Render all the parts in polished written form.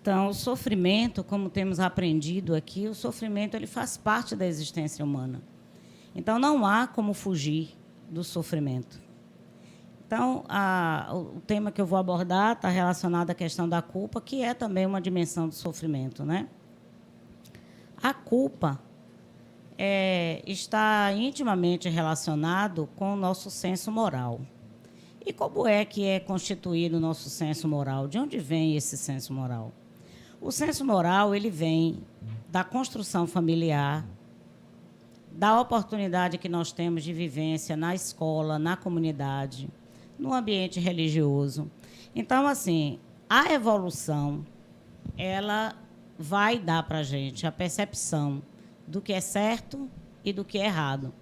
Então, o sofrimento, como temos aprendido aqui, o sofrimento ele faz parte da existência humana. Então, não há como fugir do sofrimento. Então, o tema que eu vou abordar está relacionado à questão da culpa, que é também uma dimensão do sofrimento, né? A culpa está intimamente relacionado com o nosso senso moral. E como é que é constituído o nosso senso moral? De onde vem esse senso moral? O senso moral ele vem da construção familiar, da oportunidade que nós temos de vivência na escola, na comunidade, no ambiente religioso. Então, assim, a evolução, ela vai dar para a gente a percepção do que é certo e do que é errado.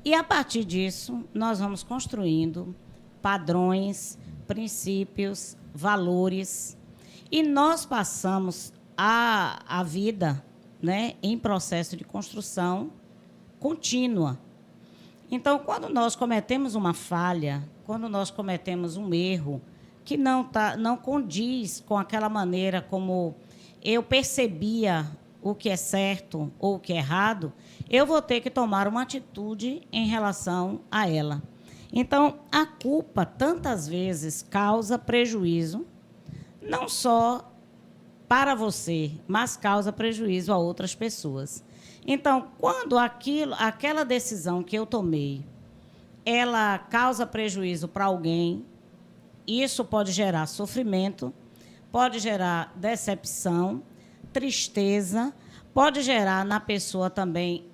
E, a partir disso, nós vamos construindo padrões, princípios, valores, e nós passamos a vida, né, em processo de construção contínua. Então, quando nós cometemos uma falha, quando nós cometemos um erro que não condiz com aquela maneira como eu percebia o que é certo ou o que é errado, eu vou ter que tomar uma atitude em relação a ela. Então, a culpa, tantas vezes, causa prejuízo, não só para você, mas causa prejuízo a outras pessoas. Então, quando aquela decisão que eu tomei, ela causa prejuízo para alguém, isso pode gerar sofrimento, pode gerar decepção, tristeza, pode gerar na pessoa também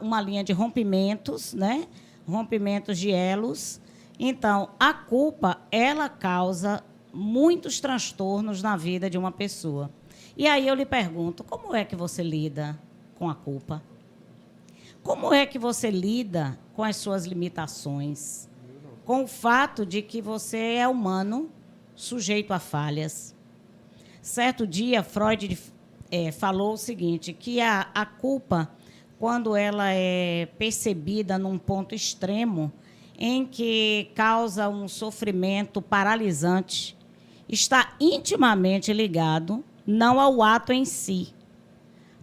uma linha de rompimentos, né? Rompimentos de elos. Então, a culpa, ela causa muitos transtornos na vida de uma pessoa. E aí eu lhe pergunto, como é que você lida com a culpa? Como é que você lida com as suas limitações? Com o fato de que você é humano, sujeito a falhas. Certo dia, Freud falou o seguinte, que a culpa, quando ela é percebida num ponto extremo, em que causa um sofrimento paralisante, está intimamente ligado não ao ato em si,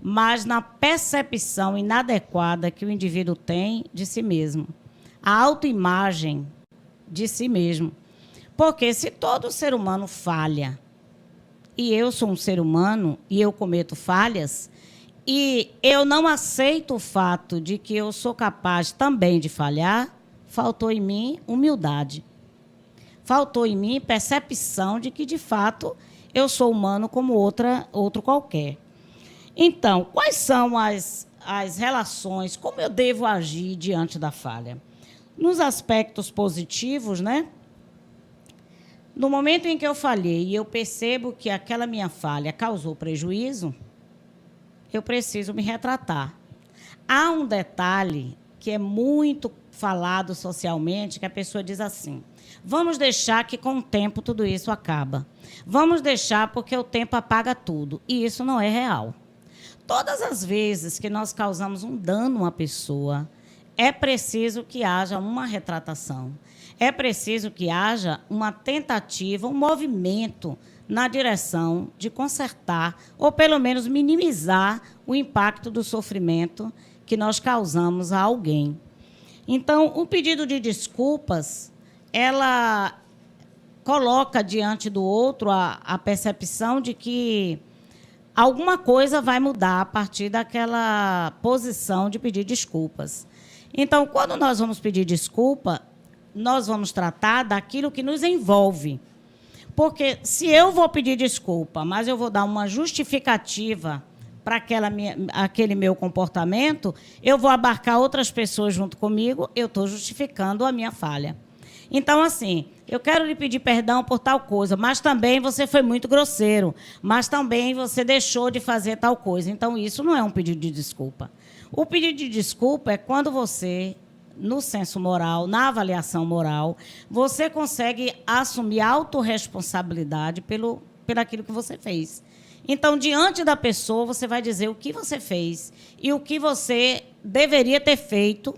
mas na percepção inadequada que o indivíduo tem de si mesmo, a autoimagem de si mesmo. Porque se todo ser humano falha, e eu sou um ser humano e eu cometo falhas, e eu não aceito o fato de que eu sou capaz também de falhar, faltou em mim humildade. Faltou em mim percepção de que, de fato, eu sou humano como outro qualquer. Então, quais são as relações, como eu devo agir diante da falha? Nos aspectos positivos, né? No momento em que eu falhei e eu percebo que aquela minha falha causou prejuízo, eu preciso me retratar. Há um detalhe que é muito falado socialmente, que a pessoa diz assim, vamos deixar que com o tempo tudo isso acaba. Vamos deixar porque o tempo apaga tudo. E isso não é real. Todas as vezes que nós causamos um dano a uma pessoa, é preciso que haja uma retratação. É preciso que haja uma tentativa, um movimento na direção de consertar ou, pelo menos, minimizar o impacto do sofrimento que nós causamos a alguém. Então, o pedido de desculpas, ela coloca diante do outro a percepção de que alguma coisa vai mudar a partir daquela posição de pedir desculpas. Então, quando nós vamos pedir desculpa, nós vamos tratar daquilo que nos envolve. Porque se eu vou pedir desculpa, mas eu vou dar uma justificativa para aquele meu comportamento, eu vou abarcar outras pessoas junto comigo, eu estou justificando a minha falha. Então, assim, eu quero lhe pedir perdão por tal coisa, mas também você foi muito grosseiro, mas também você deixou de fazer tal coisa. Então, isso não é um pedido de desculpa. O pedido de desculpa é quando você, no senso moral, na avaliação moral, você consegue assumir a autorresponsabilidade pelo aquilo que você fez. Então, diante da pessoa, você vai dizer o que você fez e o que você deveria ter feito,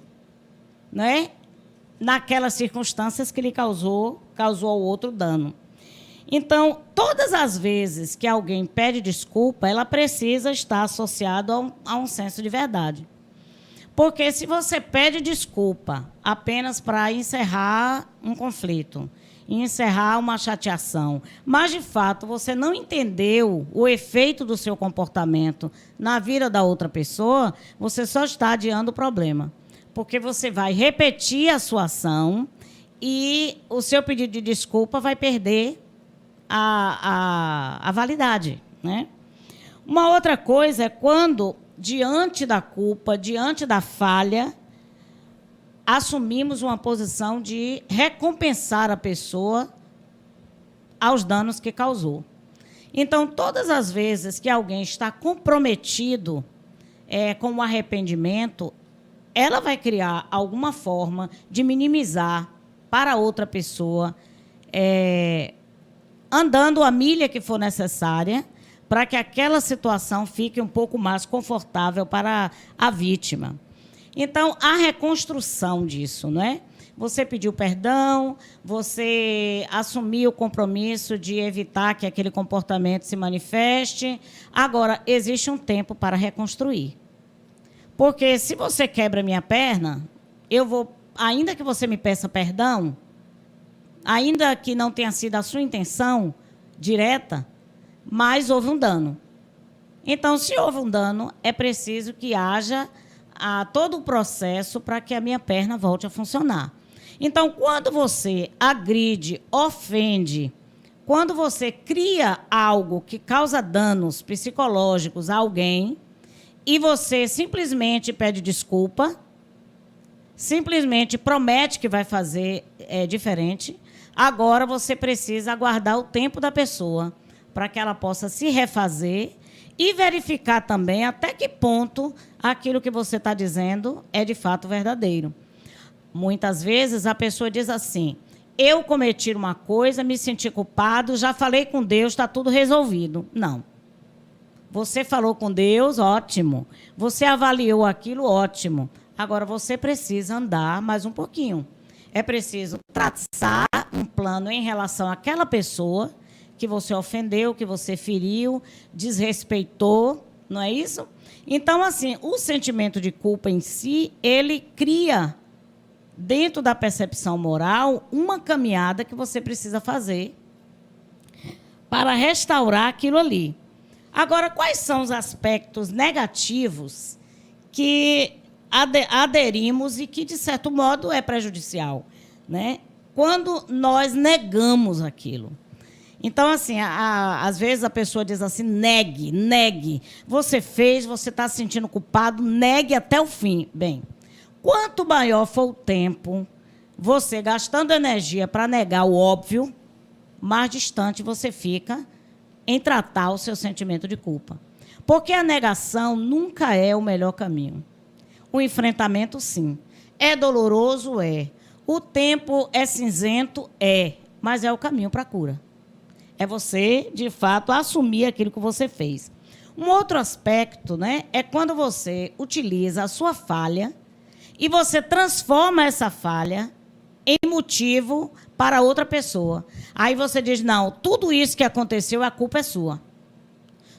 né, naquelas circunstâncias que lhe causou ao outro dano. Então, todas as vezes que alguém pede desculpa, ela precisa estar associada a um senso de verdade. Porque se você pede desculpa apenas para encerrar um conflito, encerrar uma chateação, mas, de fato, você não entendeu o efeito do seu comportamento na vida da outra pessoa, você só está adiando o problema. Porque você vai repetir a sua ação e o seu pedido de desculpa vai perder a validade, né? Uma outra coisa é quando, diante da culpa, diante da falha, assumimos uma posição de recompensar a pessoa aos danos que causou. Então, todas as vezes que alguém está comprometido com o arrependimento, ela vai criar alguma forma de minimizar para outra pessoa, andando a milha que for necessária, para que aquela situação fique um pouco mais confortável para a vítima. Então, a reconstrução disso, não é? Você pediu perdão, você assumiu o compromisso de evitar que aquele comportamento se manifeste. Agora, existe um tempo para reconstruir. Porque se você quebra minha perna, eu vou, ainda que você me peça perdão, ainda que não tenha sido a sua intenção direta, mas houve um dano. Então, se houve um dano, é preciso que haja todo o processo para que a minha perna volte a funcionar. Então, quando você agride, ofende, quando você cria algo que causa danos psicológicos a alguém e você simplesmente pede desculpa, simplesmente promete que vai fazer diferente, agora você precisa aguardar o tempo da pessoa para que ela possa se refazer e verificar também até que ponto aquilo que você está dizendo é de fato verdadeiro. Muitas vezes a pessoa diz assim: eu cometi uma coisa, me senti culpado, já falei com Deus, está tudo resolvido. Não. Você falou com Deus, ótimo. Você avaliou aquilo, ótimo. Agora você precisa andar mais um pouquinho. É preciso traçar um plano em relação àquela pessoa que você ofendeu, que você feriu, desrespeitou, não é isso? Então, assim, o sentimento de culpa em si, ele cria, dentro da percepção moral, uma caminhada que você precisa fazer para restaurar aquilo ali. Agora, quais são os aspectos negativos que aderimos e que, de certo modo, é prejudicial, né? Quando nós negamos aquilo. Então, assim, às vezes a pessoa diz assim: negue. Você fez, você está se sentindo culpado, negue até o fim. Bem, quanto maior for o tempo, você gastando energia para negar o óbvio, mais distante você fica em tratar o seu sentimento de culpa. Porque a negação nunca é o melhor caminho. O enfrentamento, sim. É doloroso? É. O tempo é cinzento? É. Mas é o caminho para a cura. É você, de fato, assumir aquilo que você fez. Um outro aspecto, né, é quando você utiliza a sua falha e você transforma essa falha em motivo para outra pessoa. Aí você diz: não, tudo isso que aconteceu, a culpa é sua.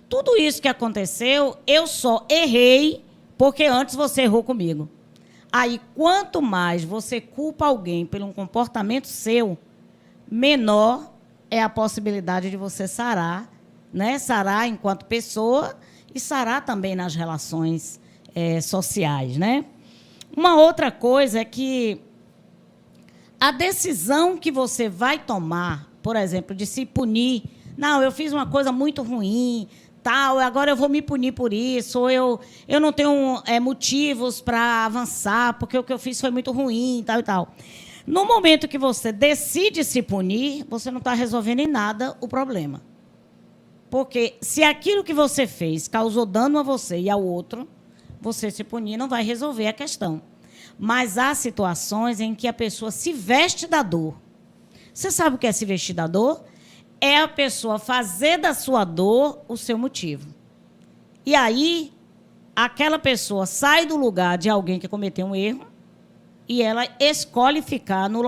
Tudo isso que aconteceu, eu só errei porque antes você errou comigo. Aí, quanto mais você culpa alguém por um comportamento seu, menor é a possibilidade de você sarar, né? Sarar enquanto pessoa e sarar também nas relações sociais, né? Uma outra coisa é que a decisão que você vai tomar, por exemplo, de se punir, não, eu fiz uma coisa muito ruim, tal, agora eu vou me punir por isso, ou eu não tenho motivos para avançar, porque o que eu fiz foi muito ruim, tal e tal. No momento que você decide se punir, você não está resolvendo em nada o problema. Porque se aquilo que você fez causou dano a você e ao outro, você se punir não vai resolver a questão. Mas há situações em que a pessoa se veste da dor. Você sabe o que é se vestir da dor? É a pessoa fazer da sua dor o seu motivo. E aí, aquela pessoa sai do lugar de alguém que cometeu um erro e ela escolhe ficar no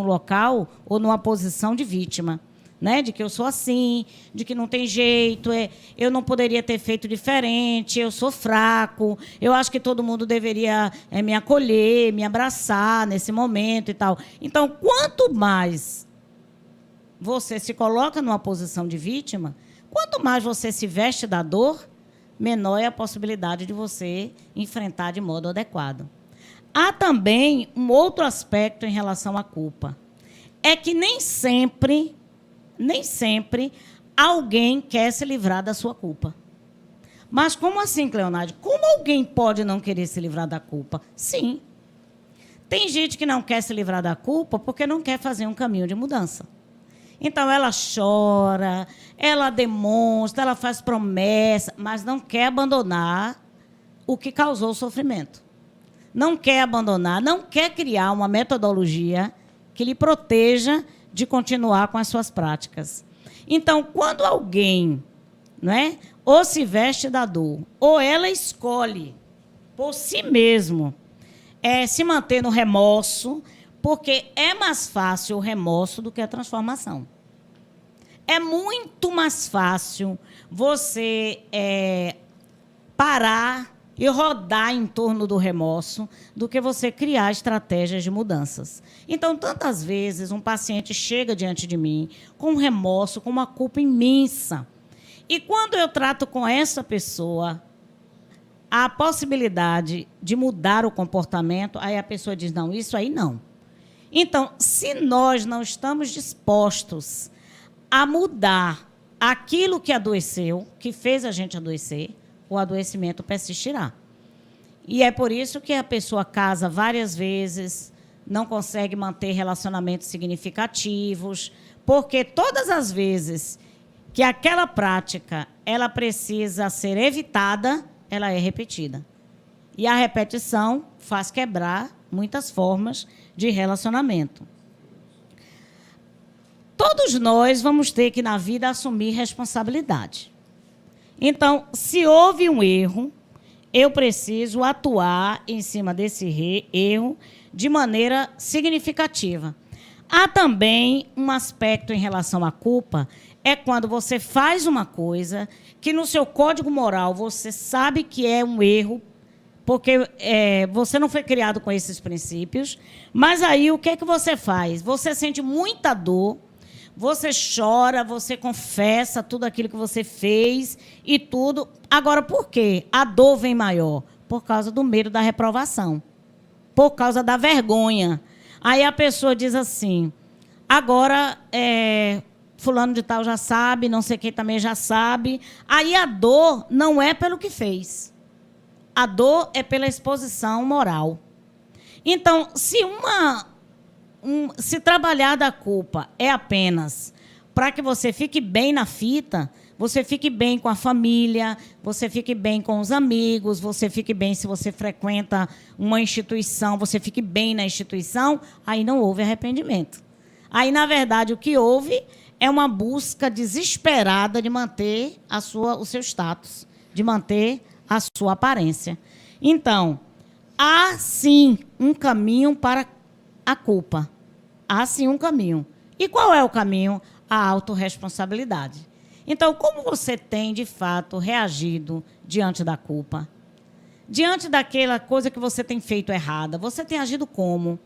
local ou numa posição de vítima. né? De que eu sou assim, de que não tem jeito, eu não poderia ter feito diferente, eu sou fraco, eu acho que todo mundo deveria me acolher, me abraçar nesse momento e tal. Então, quanto mais você se coloca numa posição de vítima, quanto mais você se veste da dor, menor é a possibilidade de você enfrentar de modo adequado. Há também um outro aspecto em relação à culpa. É que nem sempre alguém quer se livrar da sua culpa. Mas como assim, Cleonádio? Como alguém pode não querer se livrar da culpa? Sim. Tem gente que não quer se livrar da culpa porque não quer fazer um caminho de mudança. Então, ela chora, ela demonstra, ela faz promessa, mas não quer abandonar o que causou o sofrimento. Não quer abandonar, não quer criar uma metodologia que lhe proteja de continuar com as suas práticas. Então, quando alguém, não é, ou se veste da dor, ou ela escolhe por si mesmo se manter no remorso, porque é mais fácil o remorso do que a transformação. É muito mais fácil você parar e rodar em torno do remorso do que você criar estratégias de mudanças. Então, tantas vezes, um paciente chega diante de mim com um remorso, com uma culpa imensa. E quando eu trato com essa pessoa a possibilidade de mudar o comportamento, aí a pessoa diz, não, isso aí não. Então, se nós não estamos dispostos a mudar aquilo que adoeceu, que fez a gente adoecer, o adoecimento persistirá. E é por isso que a pessoa casa várias vezes, não consegue manter relacionamentos significativos, porque todas as vezes que aquela prática ela precisa ser evitada, ela é repetida. E a repetição faz quebrar muitas formas de relacionamento. Todos nós vamos ter que, na vida, assumir responsabilidade. Então, se houve um erro, eu preciso atuar em cima desse erro de maneira significativa. Há também um aspecto em relação à culpa, é quando você faz uma coisa que no seu código moral você sabe que é um erro, porque você não foi criado com esses princípios, mas aí o que é que você faz? Você sente muita dor, você chora, você confessa tudo aquilo que você fez e tudo. Agora, por quê? A dor vem maior? Por causa do medo da reprovação, por causa da vergonha. Aí a pessoa diz assim, agora fulano de tal já sabe, não sei quem também já sabe. Aí a dor não é pelo que fez. A dor é pela exposição moral. Então, se trabalhar da culpa é apenas para que você fique bem na fita, você fique bem com a família, você fique bem com os amigos, você fique bem se você frequenta uma instituição, você fique bem na instituição, aí não houve arrependimento. Aí, na verdade, o que houve é uma busca desesperada de manter o seu status, de manter a sua aparência. Então, há sim um caminho para a culpa. Há sim um caminho. E qual é o caminho? A autorresponsabilidade. Então, como você tem, de fato, reagido diante da culpa? Diante daquela coisa que você tem feito errada, você tem agido como?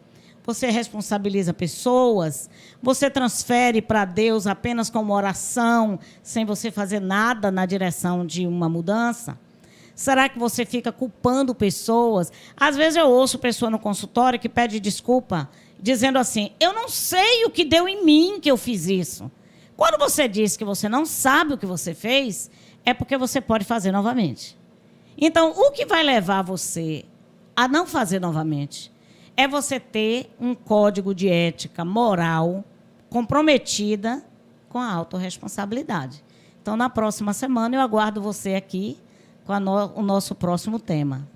Você responsabiliza pessoas? Você transfere para Deus apenas com uma oração, sem você fazer nada na direção de uma mudança? Será que você fica culpando pessoas? Às vezes eu ouço pessoa no consultório que pede desculpa, dizendo assim, eu não sei o que deu em mim que eu fiz isso. Quando você diz que você não sabe o que você fez, é porque você pode fazer novamente. Então, o que vai levar você a não fazer novamente é você ter um código de ética moral comprometida com a autorresponsabilidade. Então, na próxima semana, eu aguardo você aqui com o nosso próximo tema.